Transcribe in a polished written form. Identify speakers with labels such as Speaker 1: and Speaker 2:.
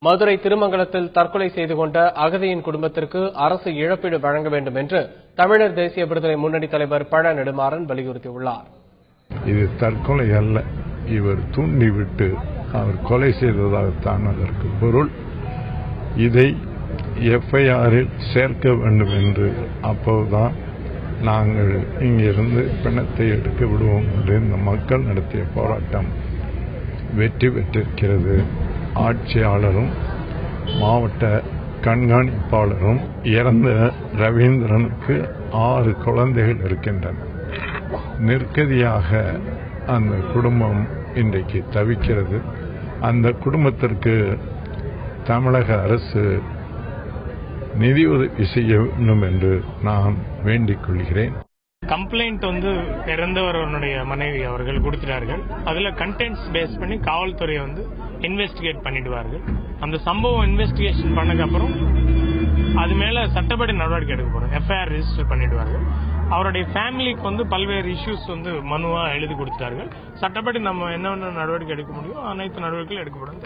Speaker 1: மதுரை திருமங்கலத்தில் தற்கொலை செய்து கொண்ட அகதியின் குடும்பத்திற்கு அரசு இழப்பீடு வழங்க வேண்டும் என்று தமிழர் தேசிய விடுதலை முன்னணி தலைவர் பழ நெடுமாறன் வலியுறுத்தியுள்ளார்.
Speaker 2: இது தற்கொலை அல்ல, இவர் தூண்டிவிட்டு அவர் கொலை செய்ததாகத்தான் அதற்கு பொருள். இதை எஃப்ஐஆரில் சேர்க்க வேண்டும் என்று அப்போதுதான் நாங்கள் இங்கிருந்து பிணத்தை எடுக்க விடுவோம் என்று இந்த மக்கள் நடத்திய போராட்டம் வெற்றி பெற்றிருக்கிறது. ஆட்சியாளரும் மாவட்ட கண்காணிப்பாளரும் இறந்த ரவீந்திரனுக்கு 6 குழந்தைகள் இருக்கின்றன. நெருக்கடியாக அந்த குடும்பம் இன்றைக்கு தவிக்கிறது. அந்த குடும்பத்திற்கு தமிழக அரசு நிதியுதவி செய்ய வேண்டும் என்று நான் வேண்டிக் கொள்கிறேன்.
Speaker 3: கம்ப்ளைண்ட் இறந்தவருடைய மனைவி அவர்கள் கொடுத்துட்டார்கள். அதுல கண்டென்ட்ஸ் பேஸ் பண்ணி காவல்துறை இன்வெஸ்டிகேட் பண்ணிடுவார்கள். அந்த சம்பவம் இன்வெஸ்டிகேஷன் பண்ணதுக்கு அப்புறம் அது மேல சட்டப்படி நடவடிக்கை எடுக்க போறோம். எஃப்ஐஆர் ரெஜிஸ்டர் பண்ணிடுவார்கள். அவருடைய ஃபேமிலிக்கு பல்வேறு இஷ்யூஸ் மனுவா எழுதி கொடுத்தார்கள். சட்டப்படி நம்ம என்னென்ன நடவடிக்கை எடுக்க முடியும் அனைத்து நடவடிக்கைகளும் எடுக்கப்படும்.